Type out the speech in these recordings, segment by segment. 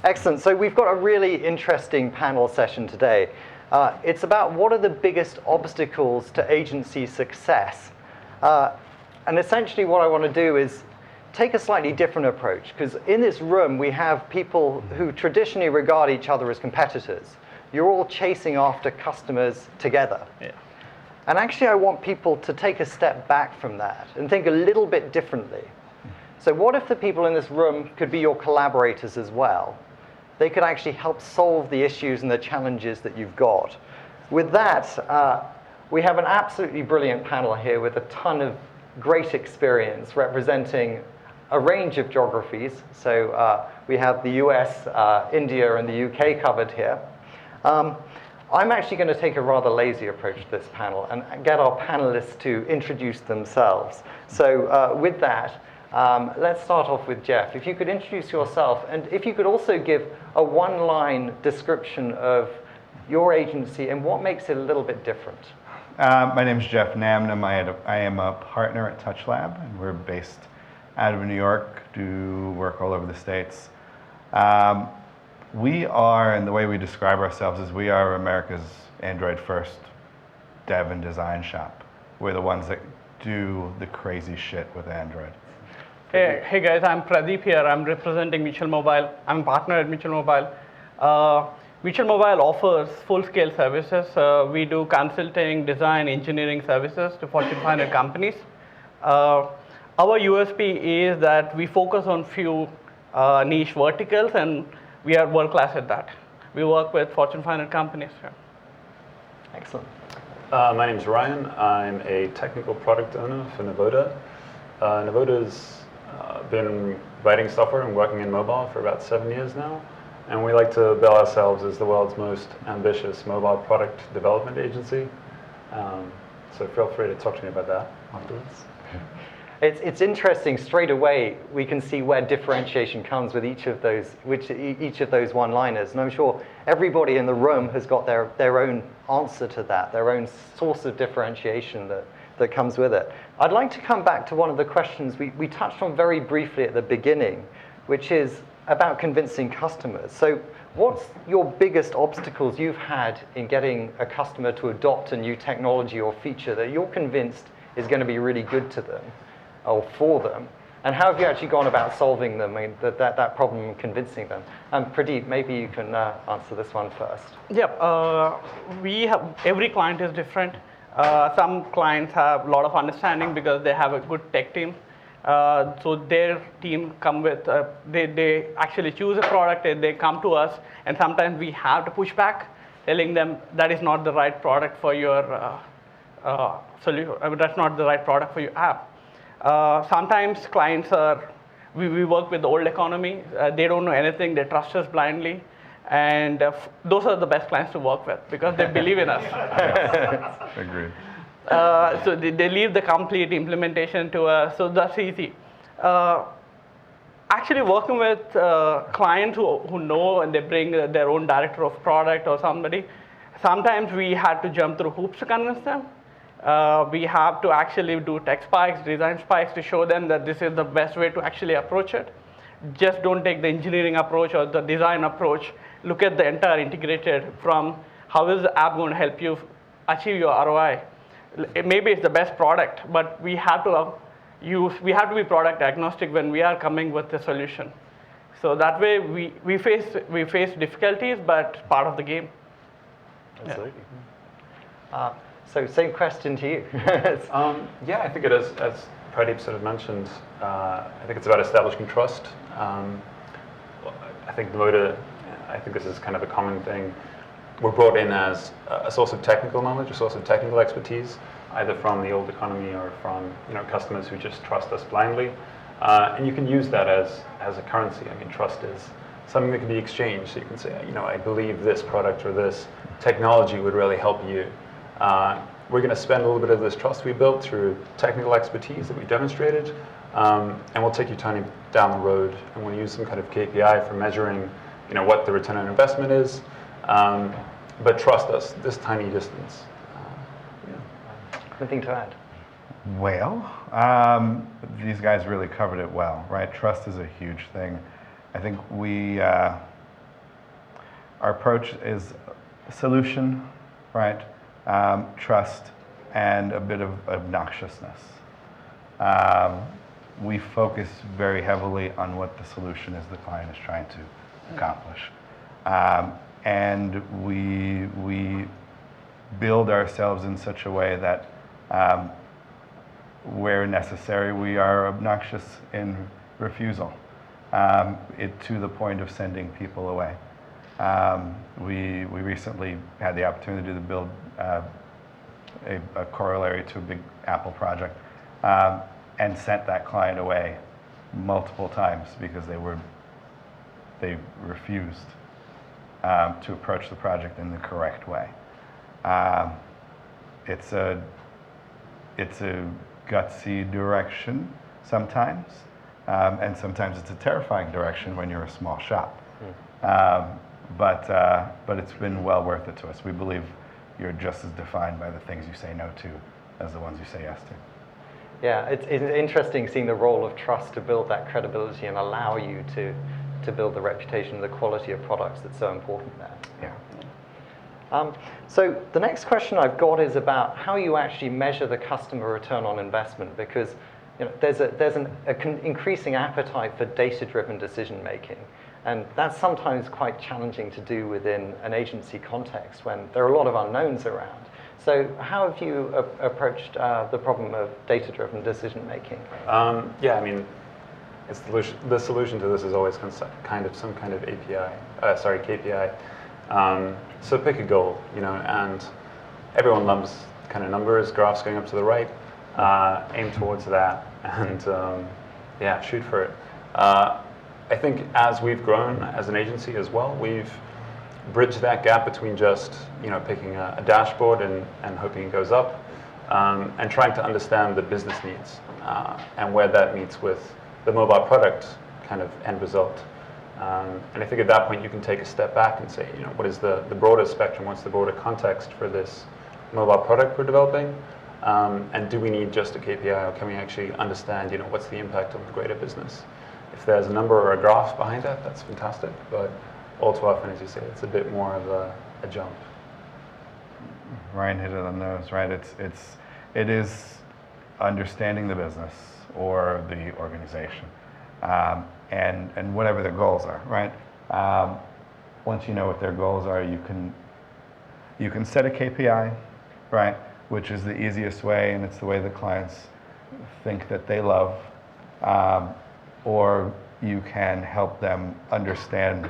Excellent. So we've got a really interesting panel session today. It's about what are the biggest obstacles to agency success. And essentially what I want to do is take a slightly different approach, because in this room we have people who traditionally regard each other as competitors. You're all chasing after customers together. Yeah. And actually I want people to take a step back from that and think a little bit differently. So what if the people in this room could be your collaborators as well? They could actually help solve the issues and the challenges that you've got. With that, we have an absolutely brilliant panel here with a ton of great experience representing a range of geographies. So we have the US, India, and the UK covered here. I'm actually going to take a rather lazy approach to this panel and get our panelists to introduce themselves. So with that, let's start off with Jeff. If you could introduce yourself, and if you could also give a one-line description of your agency and what makes it a little bit different. My name is Jeff Namnam. I am a partner at TouchLab, and we're based out of New York, do work all over the States. We are, and the way we describe ourselves is we are America's Android first dev and design shop. We're the ones that do the crazy shit with Android. Hey guys, I'm Pradeep here. I'm representing Mutual Mobile. I'm a partner at Mutual Mobile. Mutual Mobile offers full-scale services. We do consulting, design, engineering services to Fortune 500 companies. Our USP is that we focus on few niche verticals, and we are world-class at that. We work with Fortune 500 companies. Yeah. Excellent. My name is Ryan. I'm a technical product owner for Navoda. Navoda's been writing software and working in mobile for about 7 years now. And we like to bill ourselves as the world's most ambitious mobile product development agency. So feel free to talk to me about that afterwards. It's interesting, straight away we can see where differentiation comes with each of those one-liners. And I'm sure everybody in the room has got their own answer to that, their own source of differentiation that comes with it. I'd like to come back to one of the questions we touched on very briefly at the beginning, which is about convincing customers. So what's your biggest obstacles you've had in getting a customer to adopt a new technology or feature that you're convinced is going to be really good to them or for them? And how have you actually gone about solving them, that problem and convincing them? Pradeep, maybe you can answer this one first. Yeah, every client is different. Some clients have a lot of understanding because they have a good tech team. So their team come with, they actually choose a product and they come to us, and sometimes we have to push back, telling them that is not the right product for your solution, that's not the right product for your app. Sometimes clients we work with the old economy, they don't know anything, they trust us blindly, and those are the best clients to work with because they believe in us. Agreed. So they leave the complete implementation to us, so that's easy. Actually working with clients who know and they bring their own director of product or somebody, sometimes we had to jump through hoops to convince them. We have to actually do tech spikes, design spikes to show them that this is the best way to actually approach it. Just don't take the engineering approach or the design approach. Look at the entire integrated from how is the app going to help you achieve your ROI. Maybe it's the best product, but we have to be product agnostic when we are coming with the solution. So that way we face difficulties, but part of the game. Absolutely. Yeah. So same question to you. Yeah, I think it is, as Pradeep sort of mentioned, I think it's about establishing trust. I think Navoda, I think this is kind of a common thing. We're brought in as a source of technical knowledge, a source of technical expertise, either from the old economy or from customers who just trust us blindly. And you can use that as a currency. I mean, trust is something that can be exchanged. So you can say, I believe this product or this technology would really help you. We're going to spend a little bit of this trust we built through technical expertise that we demonstrated, and we'll take you down the road, and we'll use some kind of KPI for measuring, what the return on investment is. But trust us, this tiny distance. Anything to add? Well, these guys really covered it well, right? Trust is a huge thing. I think we our approach is solution, right? Trust, and a bit of obnoxiousness. We focus very heavily on what the solution is the client is trying to accomplish. And we build ourselves in such a way that where necessary, we are obnoxious in refusal, to the point of sending people away. We recently had the opportunity to build a corollary to a big Apple project, and sent that client away multiple times because they refused to approach the project in the correct way. It's a gutsy direction sometimes, and sometimes it's a terrifying direction when you're a small shop. But it's been well worth it to us. We believe you're just as defined by the things you say no to as the ones you say yes to. Yeah, it's interesting seeing the role of trust to build that credibility and allow you to build the reputation, the quality of products that's so important there. Yeah. So the next question I've got is about how you actually measure the customer return on investment, because there's an increasing appetite for data-driven decision making, and that's sometimes quite challenging to do within an agency context when there are a lot of unknowns around. So how have you approached the problem of data-driven decision making? Yeah, I mean, the solution to this is always kind of some kind of KPI. So pick a goal, and everyone loves kind of numbers, graphs going up to the right. Aim towards that, and yeah, shoot for it. I think as we've grown as an agency as well, we've bridged that gap between just picking a dashboard and hoping it goes up, and trying to understand the business needs and where that meets with the mobile product kind of end result. And I think at that point you can take a step back and say, what is the broader spectrum, what's the broader context for this mobile product we're developing, and do we need just a KPI, or can we actually understand, what's the impact on the greater business? If there's a number or a graph behind that, that's fantastic, but all too often, as you say, it's a bit more of a jump. Ryan hit it on the nose, right? It is understanding the business or the organization, and whatever their goals are, right? Once you know what their goals are, you can set a KPI, right? Which is the easiest way, and it's the way the clients think that they love, or you can help them understand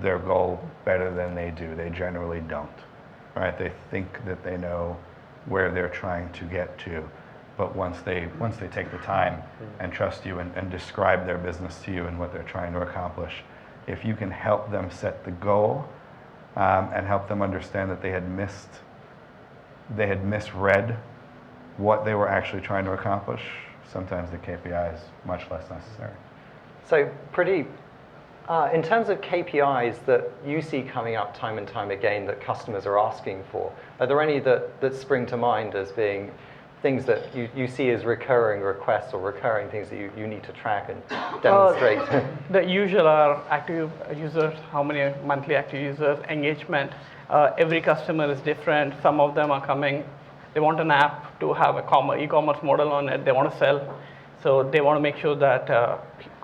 their goal better than they do. They generally don't, right? They think that they know where they're trying to get to, but once they take the time and trust you and describe their business to you and what they're trying to accomplish, if you can help them set the goal, and help them understand that they had misread what they were actually trying to accomplish, sometimes the KPI is much less necessary. So in terms of KPIs that you see coming up time and time again that customers are asking for, are there any that spring to mind as being things that you see as recurring requests or recurring things that you need to track and demonstrate? The usual are active users, how many monthly active users, engagement. Every customer is different. Some of them are coming, they want an app to have a e-commerce model on it, they want to sell. So they want to make sure that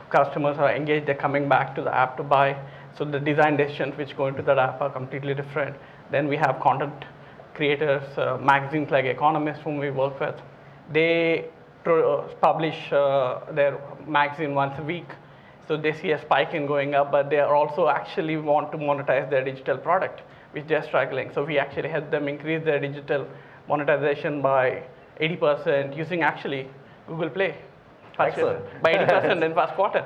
customers are engaged, they're coming back to the app to buy. So the design decisions which go into that app are completely different. Then we have content creators, magazines like Economist, whom we work with. They publish their magazine once a week. So they see a spike in going up, but they are also actually want to monetize their digital product, which they're struggling. So we actually help them increase their digital monetization by 80% using actually Google Play. Excellent. By 80% in first quarter.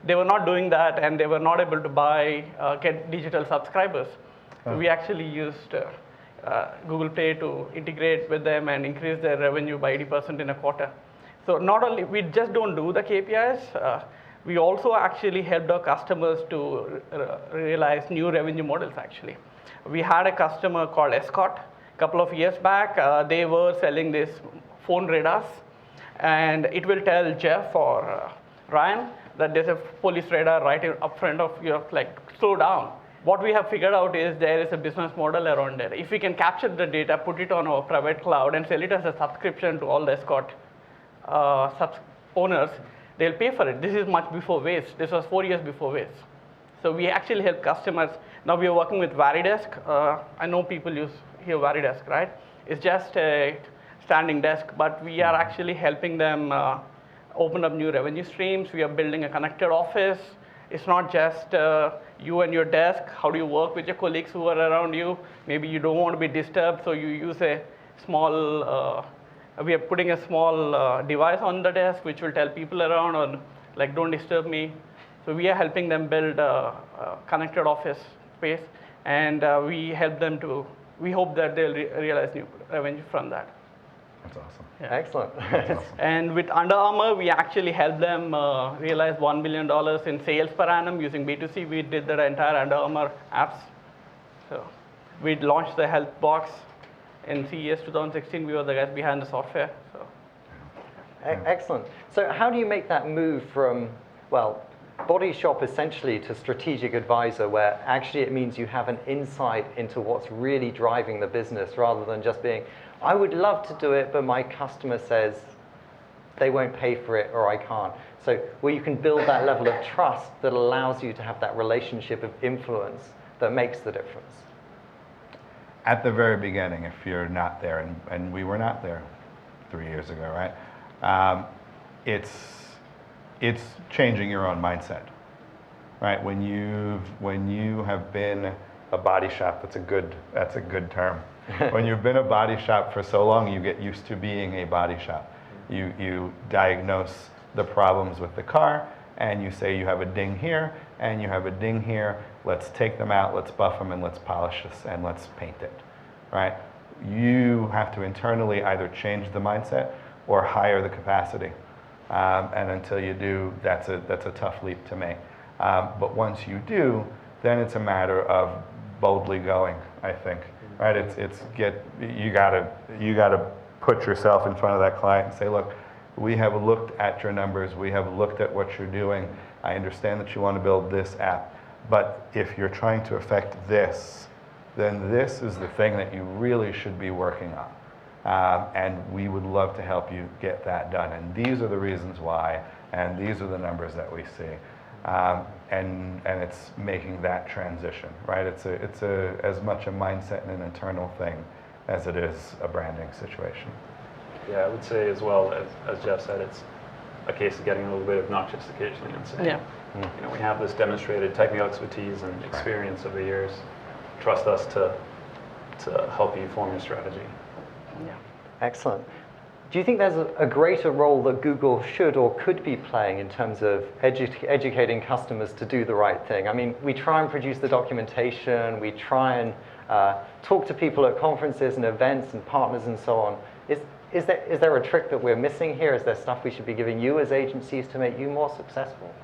They were not doing that, and they were not able to get digital subscribers. So we actually used Google Play to integrate with them and increase their revenue by 80% in a quarter. So not only, we just don't do the KPIs, we also actually helped our customers to realize new revenue models actually. We had a customer called Escort a couple of years back. They were selling this phone radars, and it will tell Jeff or Ryan that there's a police radar right up front of you, like slow down. what we have figured out is there is a business model around it. If we can capture the data, put it on our private cloud, and sell it as a subscription to all the Escort owners, they'll pay for it. This is much before Waze. This was 4 years before Waze. So we actually help customers. Now we are working with Varidesk. I know people use here Varidesk, right? It's just a standing desk, but we are actually helping them open up new revenue streams. We are building a connected office. It's not just you and your desk. How do you work with your colleagues who are around you? Maybe you don't want to be disturbed, so you use a small, we are putting a small device on the desk which will tell people around, or like, don't disturb me. So we are helping them build a connected office space, and we help them to, we hope that they'll realize new revenue from that. That's awesome. Yeah. Excellent. That's awesome. And with Under Armour, we actually helped them realize $1 million in sales per annum using B2C. We did the entire Under Armour apps. So we launched the health box in CES 2016. We were the guys behind the software. So. Excellent. So how do you make that move from, well, Body Shop essentially to strategic advisor, where actually it means you have an insight into what's really driving the business rather than just being, I would love to do it, but my customer says they won't pay for it or I can't. So where you can build that level of trust that allows you to have that relationship of influence that makes the difference. At the very beginning, if you're not there, and we were not there 3 years ago, right? It's changing your own mindset, right? When you have been a body shop, that's a good term. When you've been a body shop for so long, you get used to being a body shop. You diagnose the problems with the car, and you say you have a ding here, and you have a ding here. Let's take them out, let's buff them, and let's polish this, and let's paint it, right? You have to internally either change the mindset or hire the capacity. And until you do, that's a tough leap to make. But once you do, then it's a matter of boldly going, I think, right? You gotta put yourself in front of that client and say, look, we have looked at your numbers, we have looked at what you're doing. I understand that you want to build this app, but if you're trying to affect this, then this is the thing that you really should be working on. And we would love to help you get that done. And these are the reasons why, and these are the numbers that we see. And it's making that transition, right? It's as much a mindset and an internal thing as it is a branding situation. Yeah, I would say as well, as Jeff said, it's a case of getting a little bit obnoxious occasionally and saying, Yeah. you know, we have this demonstrated technical expertise and experience over years. Trust us to help you form your strategy. Yeah. Excellent. Do you think there's a greater role that Google should or could be playing in terms of educating customers to do the right thing? I mean, we try and produce the documentation, we try and talk to people at conferences and events and partners and so on. Is there a trick that we're missing here? Is there stuff we should be giving you as agencies to make you more successful?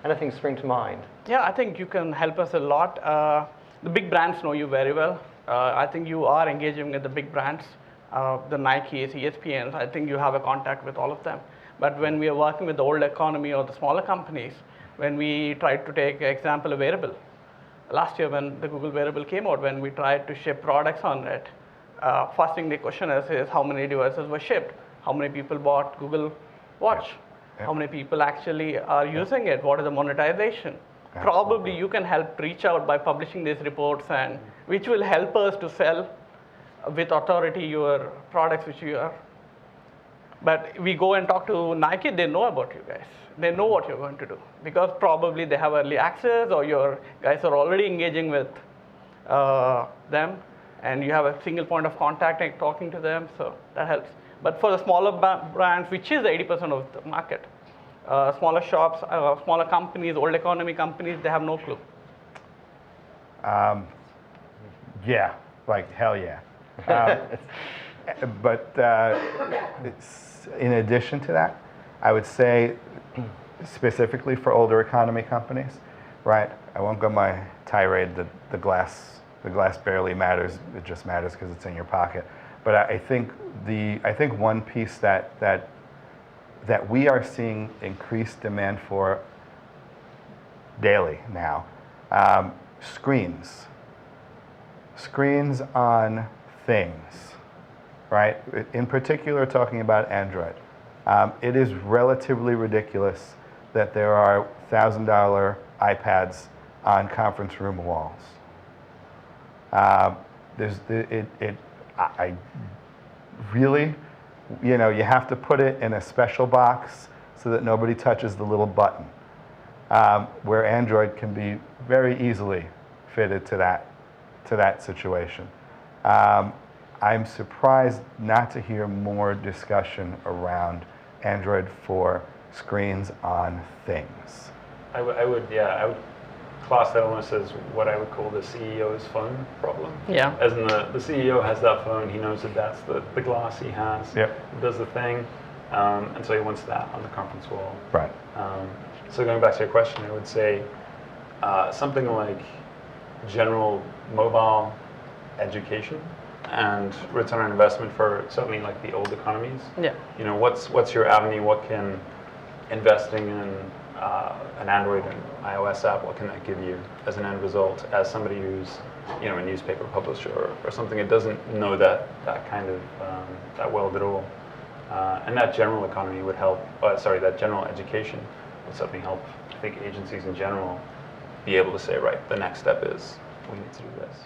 Anything spring to mind? Yeah, I think you can help us a lot. The big brands know you very well. I think you are engaging with the big brands, the Nikes, ESPNs. I think you have a contact with all of them. But when we are working with the old economy or the smaller companies, when we tried to take example of wearable, last year when the Google wearable came out, when we tried to ship products on it, first thing they question us is how many devices were shipped, how many people bought Google Watch, how many people actually are using it, what is the monetization. Probably you can help reach out by publishing these reports, and which will help us to sell with authority your products which you are. But we go and talk to Nike, they know about you guys. They know what you're going to do because probably they have early access or your guys are already engaging with them and you have a single point of contact and talking to them, so that helps. But for the smaller brands, which is 80% of the market, smaller shops, smaller companies, old economy companies, they have no clue. Yeah, like hell yeah. But in addition to that, I would say specifically for older economy companies, right? I won't go my tirade that the glass barely matters. It just matters because it's in your pocket. But I think one piece that we are seeing increased demand for daily now, screens. Screens on things, right? In particular, talking about Android. It is relatively ridiculous that there are $1,000 iPads on conference room walls. I really, you know, you have to put it in a special box so that nobody touches the little button, where Android can be very easily fitted to that situation. I'm surprised not to hear more discussion around Android for screens on things. I would class that almost as what I would call the CEO's phone problem. Yeah. As in the CEO has that phone, he knows that that's the glass he has. Yep. It does the thing, and so he wants that on the conference wall. Right. So going back to your question, I would say something like general mobile education and return on investment for certainly like the old economies. Yeah. You know, what's your avenue? What can investing in an Android and iOS app, what can that give you as an end result as somebody who's, you know, a newspaper publisher or something that doesn't know that kind of that world at all? And that general economy would help, that general education would certainly help, I think, agencies in general be able to say, right, the next step is we need to do this.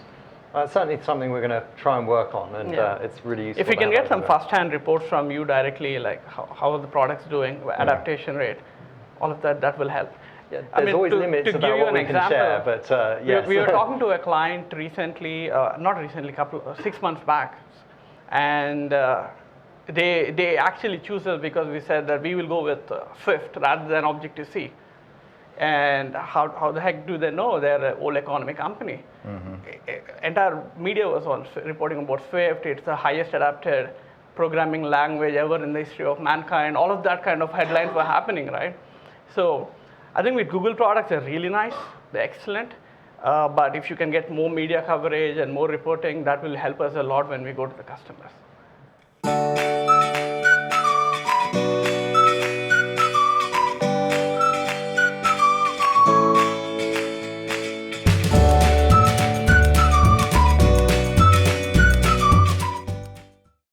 It's certainly something we're going to try and work on, and Yeah. it's really useful. If we to can have get some over. first-hand reports from you directly, like how are the products doing, adaptation rate, all of that will help. Yeah, I there's mean, always to limits give about you what an we can example, share, but yes. we were talking to a client recently, not recently, 6 months back, and they actually choose us because we said that we will go with Swift rather than Objective-C. And how the heck do they know? They're an old economy company. Entire media was on reporting about Swift. It's the highest adapted programming language ever in the history of mankind. All of that kind of headlines were happening, right? So I think with Google products, they're really nice. They're excellent. But if you can get more media coverage and more reporting, that will help us a lot when we go to the customers.